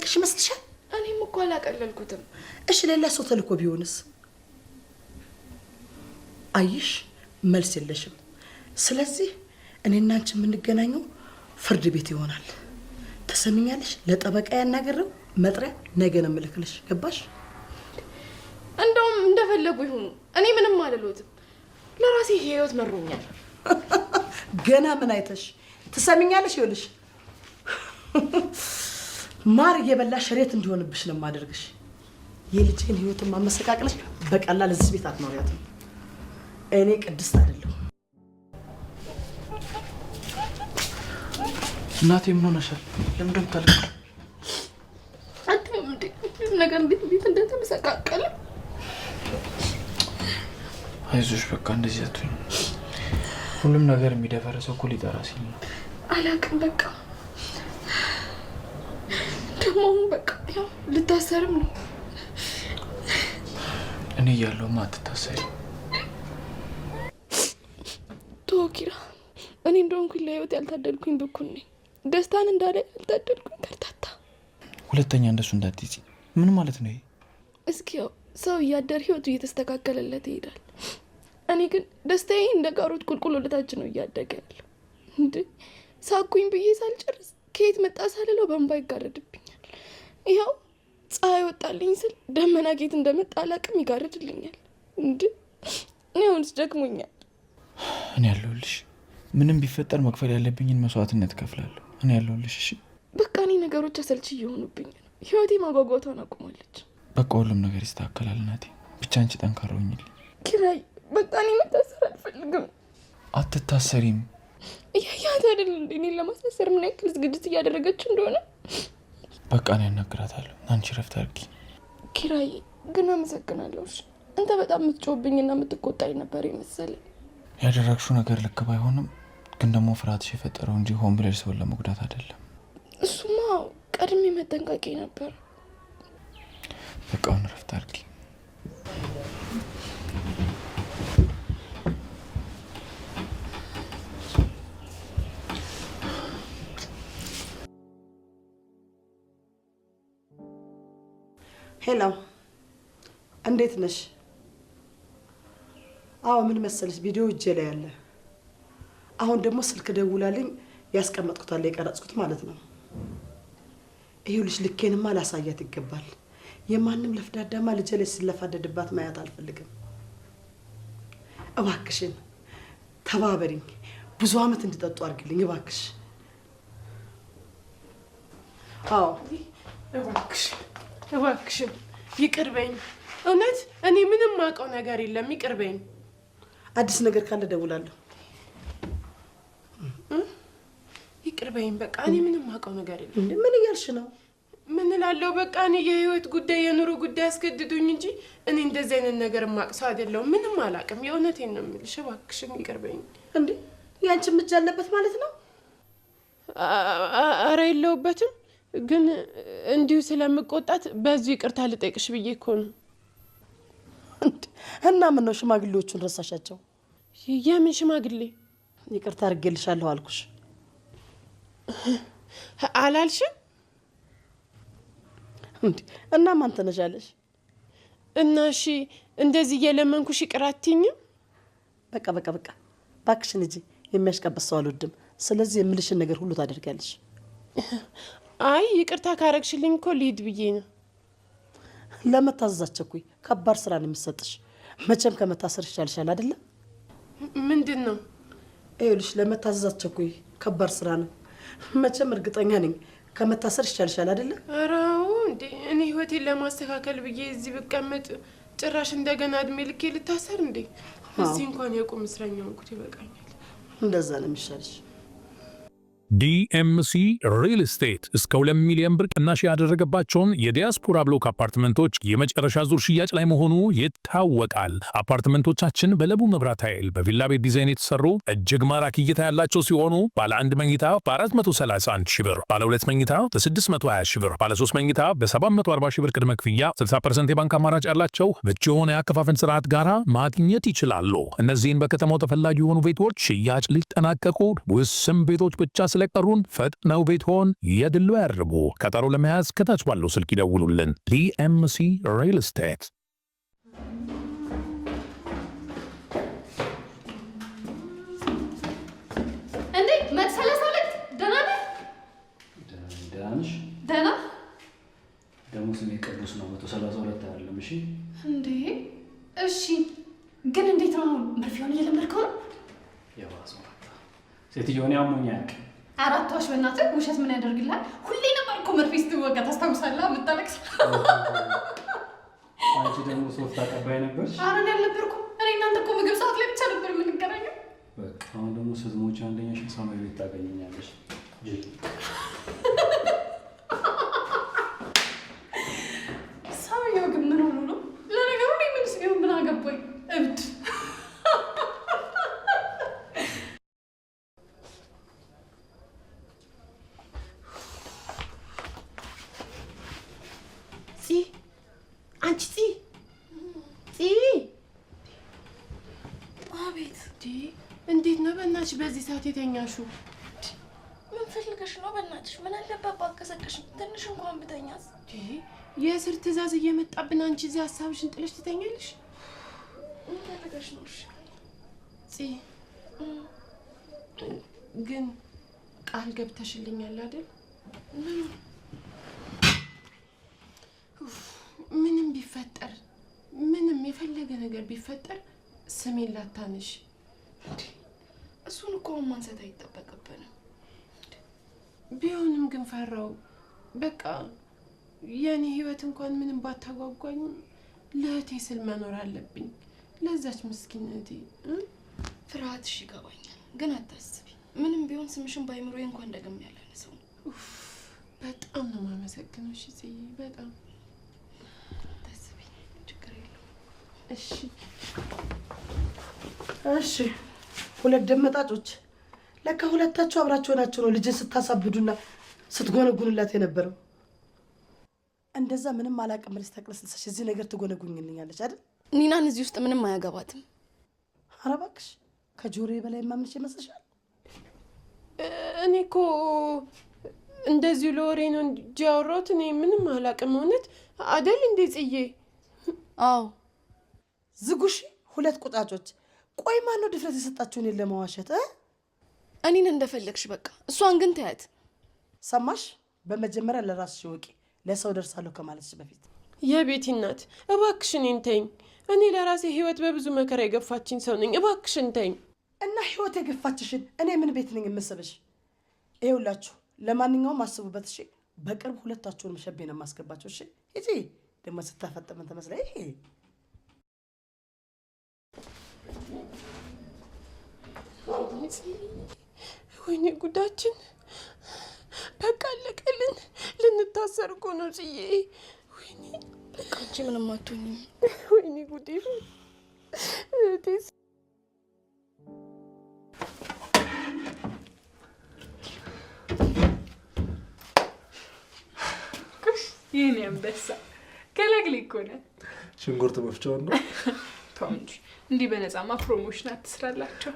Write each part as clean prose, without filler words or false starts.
ያቀለልክሽ መስልሻል? እኔም እኮ አላቀለልኩትም። እሺ ሌላ ሰው ተልኮ ቢሆንስ? አይሽ መልስ የለሽም። ስለዚህ እኔና አንቺ የምንገናኘው ፍርድ ቤት ይሆናል። ተሰሚኛለሽ? ለጠበቃ ያናገረው መጥሪያ ነገ ነው የምልክልሽ። ገባሽ? እንደውም እንደፈለጉ ይሁኑ፣ እኔ ምንም አልልዎትም። ለራሴ ህይወት መሮኛል። ገና ምን አይተሽ? ተሰሚኛለሽ? ይኸውልሽ ማር እየበላሽ ሬት እንዲሆንብሽ ነው የማደርግሽ። የልጅህን ህይወትን ማመሰቃቀለሽ በቀላል እዚህ ቤት አትኖሪያትም። እኔ ቅድስት አይደለሁ። እናቴ ምን ሆነሻል? ለምን ደምታለሽ? አትም ነገር እንዴት እንደተመሰቃቀለ። አይዞሽ በቃ እንደዚህ አትሁኝ። ሁሉም ነገር የሚደፈረሰው እኮ ሊጠራ ሲል ነው። አላውቅም በቃ ደግሞ በቃ ያው ልታሰርም ነው። እኔ እያለሁማ አትታሰሪም። ቶኪራ እኔ እንደሆንኩኝ ለህይወት ያልታደልኩኝ ብኩን ነኝ። ደስታን እንዳለ ያልታደልኩኝ ከርታታ። ሁለተኛ እንደሱ እንዳትይዚ። ምን ማለት ነው ይሄ? እስኪ ያው ሰው እያደር ህይወቱ እየተስተካከለለት ይሄዳል። እኔ ግን ደስታዬ እንደ ጋሮት ቁልቁል ወደታች ነው እያደገ ያለው። እንዴ ሳኩኝ ብዬ ሳልጨርስ ከየት መጣ ሳልለው በእንባ ይጋረድብኛል። ይኸው ፀሐይ ወጣልኝ ስል ደመና ጌት እንደመጣ አላቅም ይጋረድልኛል። እንዴ እኔውንስ ደክሞኛል። እኔ ያለሁልሽ። ምንም ቢፈጠር መክፈል ያለብኝን መስዋዕትነት ከፍላለሁ። እኔ ያለሁልሽ። እሺ በቃ እኔ ነገሮች አሰልቺ እየሆኑብኝ ነው። ህይወቴ ማጓጓቷን አቁማለች። በቃ ሁሉም ነገር ይስተካከላል እናቴ። ብቻ አንቺ ጠንካራ ሁኚልኝ። ኪራይ በቃ እኔ መታሰር አልፈልግም። አትታሰሪም። እያያት አይደል እንዴ እኔን ለማሳሰር ምን ያክል ዝግጅት እያደረገች እንደሆነ። በቃ እኔ አናግራታለሁ። አንቺ ረፍት አድርጊ። ኪራይ ግን አመሰግናለሁ። አንተ በጣም የምትጮህብኝና የምትቆጣኝ ነበር የመሰለኝ። ያደረግሽው ነገር ልክ ባይሆንም ግን ደግሞ ፍርሃትሽ የፈጠረው እንጂ ሆን ብለሽ ሰውን ለመጉዳት አይደለም። እሱማ ቀድሜ መጠንቀቄ ነበር። በቃ አሁን ረፍት አድርጊ። ሄሎ እንዴት ነሽ? አዎ ምን መሰለሽ ቪዲዮ እጄ ላይ ያለ። አሁን ደግሞ ስልክ ደውላልኝ ያስቀመጥኩት አለ የቀረጽኩት ማለት ነው። ይኸውልሽ ልኬንማ ላሳያት ይገባል። የማንም ለፍዳዳማ ልጄ ላይ ሲለፋደድባት ማያት አልፈልግም። እባክሽን ተባበሪኝ። ብዙ አመት እንድጠጡ አድርግልኝ እባክሽ። አዎ እባክሽን ይቅርበኝ። እውነት እኔ ምንም ማውቀው ነገር የለም። ይቅርበኝ። አዲስ ነገር ካለ ደውላለሁ። ይቅርበኝ በቃ እኔ ምንም ማውቀው ነገር የለም። ምን እያልሽ ነው? ምን እላለሁ በቃ እኔ የህይወት ጉዳይ የኑሮ ጉዳይ አስገድዱኝ እንጂ እኔ እንደዚህ አይነት ነገር ማቅሰው አይደለም። ምንም አላውቅም። የእውነቴን ነው የምልሽ። እባክሽን ይቅርበኝ። እንዴ ያንቺ እጅ አለበት ማለት ነው? ኧረ የለውበትም። ግን እንዲሁ ስለምቆጣት በዚህ ይቅርታ ልጠይቅሽ ብዬ እኮ ነው። እና ምን ነው ሽማግሌዎቹን ረሳሻቸው? የምን ሽማግሌ? ይቅርታ አድርጌልሻለሁ አልኩሽ። አላልሽም እንዴ? እና ማን ተነሻለሽ? እና እሺ እንደዚህ እየለመንኩሽ ይቅር አትይኝም? በቃ እባክሽን እንጂ የሚያሽቀበስ ሰው አልወድም። ስለዚህ የምልሽን ነገር ሁሉ ታደርጊያለሽ። አይ ይቅርታ ካረግሽልኝ እኮ ልሂድ ብዬ ነው። ለመታዘዛቸኩኝ ከባድ ስራ ነው የሚሰጥሽ። መቼም ከመታሰር ይሻልሻል አይደለ? ምንድን ነው? ይኸውልሽ ለመታዘዛቸኩኝ ከባድ ስራ ነው። መቼም እርግጠኛ ነኝ ከመታሰር ይሻልሻል አይደለ? አራው እንዴ እኔ ህይወቴን ለማስተካከል ብዬ እዚህ ብቀመጥ ጭራሽ እንደገና እድሜ ልኬ ልታሰር እንዴ? እዚህ እንኳን የቁም እስረኛ ሆንኩት ይበቃኛል። እንደዛ ነው የሚሻልሽ። ዲኤምሲ ሪል ስቴት እስከ 2 ሚሊዮን ብር ቅናሽ ያደረገባቸውን የዲያስፖራ ብሎክ አፓርትመንቶች የመጨረሻ ዙር ሽያጭ ላይ መሆኑ ይታወቃል። አፓርትመንቶቻችን በለቡ መብራት ኃይል በቪላ ቤት ዲዛይን የተሰሩ እጅግ ማራኪ እይታ ያላቸው ሲሆኑ ባለ 1 መኝታ በ431 ሺህ ብር፣ ባለ 2 መኝታ በ620 ሺህ ብር፣ ባለ 3 መኝታ በ740 ሺህ ብር ቅድመ ክፍያ 60% የባንክ አማራጭ ያላቸው ምቹ የሆነ የአከፋፈል ስርዓት ጋራ ማግኘት ይችላሉ። እነዚህን በከተማው ተፈላጊ የሆኑ ቤቶች ሽያጭ ሊጠናቀቁ ውስን ቤቶች ብቻ ስለ ስለቀሩን ፈጥነው ቤትዎን የድል ያድርጉ። ቀጠሮ ለመያዝ ከታች ባለው ስልክ ይደውሉልን። ዲኤምሲ ሪል ስቴት። እንዴ መሰለሰለት ደህና ነህ? ደህና ነሽ? ደህና ደግሞ ስሜ ቅዱስ ነው። 132 አይደለም። እሺ እንዴ እሺ። ግን እንዴት ነው መርፌውን እየለመድከው ነው? የባሰው ሴትዮውን ያሞኛ ያውቅ። አራት ዋሽ በእናትህ ውሸት ምን ያደርግልሃል? ሁሌ ነበር እኮ መርፌ ስትወጋ ታስታውሳለህ? የምታለቅስ አንቺ ደግሞ ሶፍት አቀባይ ነበርሽ። ኧረ እኔ አልነበርኩም። እኔ እናንተ እኮ ምግብ ሰዓት ላይ ብቻ ነበር የምንገናኘው። በቃ አሁን ደግሞ ስትሞቺ አንደኛሽን ሰማይ ቤት ታገኘኛለሽ። ሰውዬው ግን ምን ሆኖ ነው? ለነገሩ እኔ ምን ሲሆን ምን አገባኝ? እብድ አንቺ አቤት። እንዴት ነው በእናትሽ በዚህ ሰዓት የተኛሽው? ምን ፈልገሽ ነው? በእናትሽ ምን አለበት ባቀሰቀሽ? ትንሽ እንኳን ብተኛስ? የእስር ትእዛዝ እየመጣብን አንቺ እዚህ ሀሳብሽን ጥለሽ ትተኛለሽ? ምን ፈልገሽ ነው? እሺ ግን ቃል ገብተሽልኛል አይደል? ምንም ቢፈጠር ምንም የፈለገ ነገር ቢፈጠር ስሜን ላታነሽ። እሱን እኮ ማንሳት አይጠበቅብንም። ቢሆንም ግን ፈራው። በቃ የኔ ህይወት እንኳን ምንም ባታጓጓኝ ለእህቴ ስል መኖር አለብኝ። ለዛች ምስኪን እህቴ። ፍርሃትሽ ይገባኛል፣ ግን አታስቢ። ምንም ቢሆን ስምሽን ባይምሮዬ እንኳን ደግሜ ያላነሳው። በጣም ነው የማመሰግነው። እሺ ጽዬ፣ በጣም አታስቢ፣ ችግር የለውም። እሺ እሺ። ሁለት ደመጣጮች፣ ለካ ሁለታችሁ አብራችሁ ሆናችሁ ነው ልጅን ስታሳብዱና ስትጎነጉንላት የነበረው። እንደዛ ምንም አላውቅም ብለሽ ተቅለስልሰሽ እዚህ ነገር ትጎነጉኝልኛለች አይደል? ኒናን እዚህ ውስጥ ምንም አያገባትም። ኧረ እባክሽ ከጆሮዬ በላይ ማምንሽ ይመስልሻል? እኔ እኮ እንደዚሁ ለወሬ ነው እንጂ ያወራሁት። እኔ ምንም አላውቅም። እውነት አይደል እንዴ ጽዬ? አዎ ዝጉሽ ሁለት ቁጣጮች። ቆይ ማን ነው ድፍረት የሰጣችሁ እኔን ለመዋሸት? እኔን እንደፈለግሽ በቃ፣ እሷን ግን ተያት። ሰማሽ? በመጀመሪያ ለራስሽ ወቂ፣ ለሰው ደርሳለሁ ከማለትሽ በፊት። የቤቲ እናት እባክሽን እኔን ተይኝ። እኔ ለራሴ ህይወት በብዙ መከራ የገፋችኝ ሰው ነኝ። እባክሽን ተይኝ። እና ህይወት የገፋችሽን እኔ ምን ቤት ነኝ የምስብሽ? ይኸውላችሁ ለማንኛውም አስቡበት እሺ። በቅርብ ሁለታችሁንም ሸቤ ነው የማስገባችሁ እሺ። ሂጂ ደግሞ ስታፈጥመን ተመስለ። ይሄ ወይኔ ጉዳችን፣ በቃ አለቀልን። ልንታሰር እኮ ነው ጽዬ። ወይኔ በቃ አንቺ ምንም አትሆኝም። ወይኔ ጉዴ። ይህን አንበሳ ገላግሌ እኮ ነህ። ሽንኩርት መፍጫውን ነው። ተው እንጂ እንዲህ በነፃማ ፕሮሞሽን አትስራላቸው።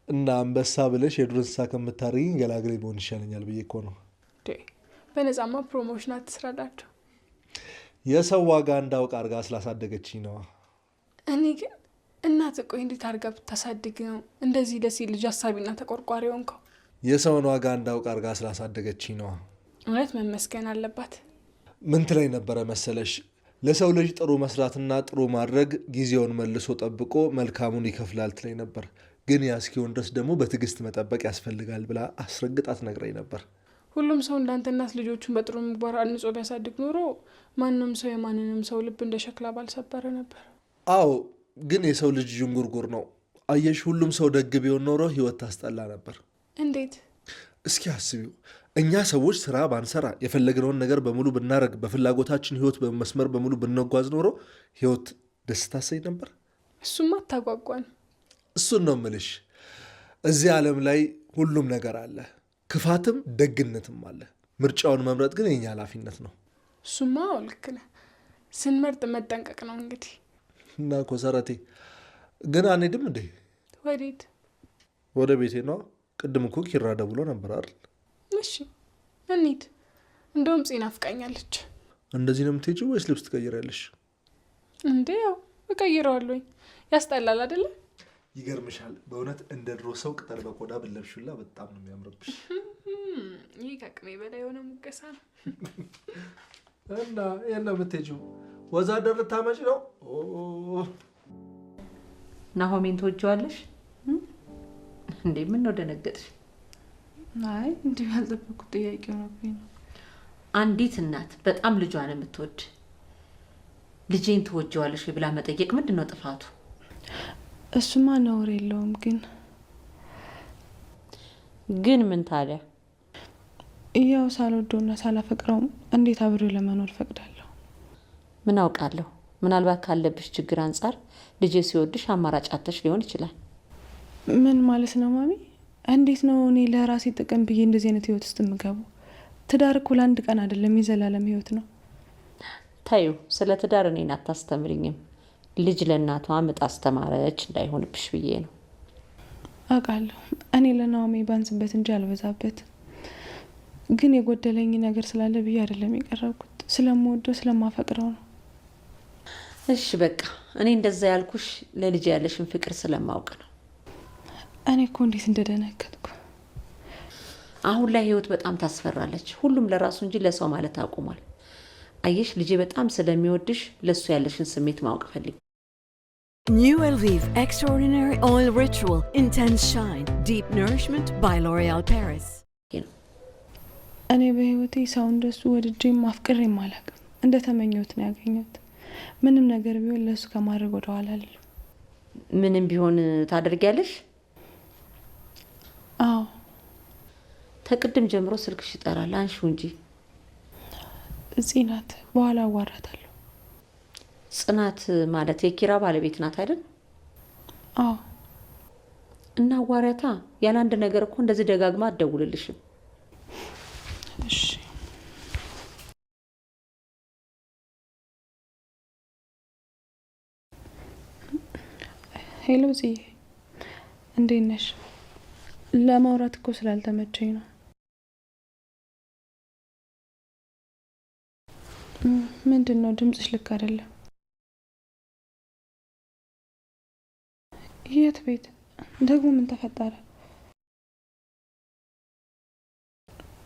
እና አንበሳ ብለሽ የዱር እንስሳ ከምታደርጊኝ ገላግሌ መሆን ይሻለኛል ብዬ እኮ ነው። በነፃማ ፕሮሞሽን አትስራላቸው። የሰው ዋጋ እንዳውቅ አድርጋ ስላሳደገችኝ ነዋ። እኔ ግን እናት ቆይ እንዴት አድርጋ ብታሳድግ ነው እንደዚህ ለሴት ልጅ አሳቢና ተቆርቋሪ ሆንከው? የሰውን ዋጋ እንዳውቅ አድርጋ ስላሳደገችኝ ነዋ። እውነት መመስገን አለባት። ምን ትለኝ ነበረ መሰለሽ? ለሰው ልጅ ጥሩ መስራትና ጥሩ ማድረግ ጊዜውን መልሶ ጠብቆ መልካሙን ይከፍላል ትለኝ ነበር። ግን ያ እስኪሆን ድረስ ደግሞ በትዕግስት መጠበቅ ያስፈልጋል ብላ አስረግጣ ትነግረኝ ነበር። ሁሉም ሰው እንዳንተ እናት ልጆቹን በጥሩ ምግባር አንጾ ቢያሳድግ ኖሮ ማንም ሰው የማንንም ሰው ልብ እንደ ሸክላ ባልሰበረ ነበር። አዎ፣ ግን የሰው ልጅ ዥንጉርጉር ነው። አየሽ፣ ሁሉም ሰው ደግ ቢሆን ኖሮ ህይወት ታስጠላ ነበር። እንዴት? እስኪ አስቢው። እኛ ሰዎች ስራ ባንሰራ የፈለግነውን ነገር በሙሉ ብናረግ በፍላጎታችን ህይወት በመስመር በሙሉ ብንጓዝ ኖሮ ህይወት ደስ ታሰኝ ነበር? እሱማ አታጓጓን። እሱን ነው ምልሽ። እዚህ ዓለም ላይ ሁሉም ነገር አለ፣ ክፋትም ደግነትም አለ። ምርጫውን መምረጥ ግን የኛ ኃላፊነት ነው። እሱማ ልክ ነህ። ስንመርጥ መጠንቀቅ ነው እንግዲህ። እና ኮሰረቴ ግን አንሄድም እንዴ? ወዴት? ወደ ቤቴ ነው። ቅድም እኮ ኪራ ደውሎ ነበር አይደል? እሺ እንሂድ። እንደውም ጽና ናፍቃኛለች። እንደዚህ ነው የምትሄጂው ወይስ ልብስ ትቀይሪያለሽ? እንዴ ያው እቀይረዋለሁ። ያስጠላል አይደለ? ይገርምሻል፣ በእውነት እንደ ድሮ ሰው ቅጠል በቆዳ ብለብሽላ በጣም ነው የሚያምርብሽ። ይህ ከቅሜ በላይ የሆነ ሙገሳ ነው። እና የት ነው የምትሄጂው? ወዛደር ልታመጪ ነው? ናሆሜን ትወጂዋለሽ እንዴ? ምን ነው ደነገጥሽ? አይ እንዲሁ ያልጠበኩት ጥያቄ ሆነብኝ ነው። አንዲት እናት በጣም ልጇን የምትወድ ልጄን ትወጂዋለሽ ብላ መጠየቅ ምንድን ነው ጥፋቱ? እሱማ ነውር የለውም። ግን ምን ታዲያ? ያው ሳልወደውና ሳላፈቅረው እንዴት አብሬው ለመኖር ፈቅዳለሁ? ምን አውቃለሁ። ምናልባት ካለብሽ ችግር አንጻር ልጄ ሲወድሽ አማራጭ አጥተሽ ሊሆን ይችላል። ምን ማለት ነው ማሚ? እንዴት ነው እኔ ለራሴ ጥቅም ብዬ እንደዚህ አይነት ህይወት ውስጥ የምገባው? ትዳር እኮ ለአንድ ቀን አይደለም፣ የዘላለም ህይወት ነው። ታዩ፣ ስለ ትዳር እኔን አታስተምሪኝም። ልጅ ለእናቷ ምጥ አስተማረች እንዳይሆንብሽ ብዬ ነው። አውቃለሁ እኔ ለናኦሚ ባንስበት እንጂ አልበዛበት። ግን የጎደለኝ ነገር ስላለ ብዬ አይደለም የቀረብኩት፣ ስለምወደው ስለማፈቅረው ነው። እሺ በቃ እኔ እንደዛ ያልኩሽ ለልጅ ያለሽን ፍቅር ስለማውቅ ነው። እኔ እኮ እንዴት እንደደነገጥኩ። አሁን ላይ ህይወት በጣም ታስፈራለች። ሁሉም ለራሱ እንጂ ለሰው ማለት አቁሟል። አየሽ ልጄ በጣም ስለሚወድሽ ለሱ ያለሽን ስሜት ማወቅ ፈልግ። New Elvive Extraordinary Oil Ritual Intense Shine Deep Nourishment by L'Oréal Paris. እኔ በህይወቴ ሰው እንደሱ ወድጄም አፍቅሬም አላውቅም። እንደተመኘሁት ነው ያገኘሁት። ምንም ነገር ቢሆን ለሱ ከማድረግ ወደ ኋላ አልልም። ምንም ቢሆን ታደርጊያለሽ? አዎ። ተቅድም ጀምሮ ስልክሽ ይጠራል፣ አንሺው እንጂ። ጽናት በኋላ አዋራታለሁ። ጽናት ማለት የኪራ ባለቤት ናት አይደል? አዎ። እና አዋራታ ያለ አንድ ነገር እኮ እንደዚህ ደጋግማ አትደውልልሽም። እሺ። ሄሎ ጽዬ፣ እንዴት ነሽ? ለማውራት እኮ ስላልተመቸኝ ነው። ምንድን ነው ድምፅሽ ልክ አይደለም። የት ቤት ደግሞ? ምን ተፈጠረ?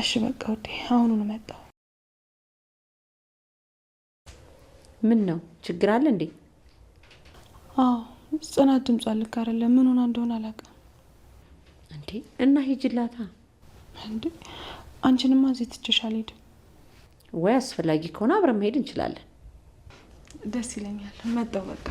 እሺ በቃ ውዴ፣ አሁኑን መጣሁ። ምን ነው ችግር አለ እንዴ? አዎ ጽናት ድምጿ ልክ አይደለም። ምን ሆና እንደሆነ አላውቅም። እንዴ እና ሂጅላታ። እንዴ አንቺንማ እዚህ ትችሽ አልሄድም። ወይ አስፈላጊ ከሆነ አብረን መሄድ እንችላለን። ደስ ይለኛል። መጣሁ በቃ።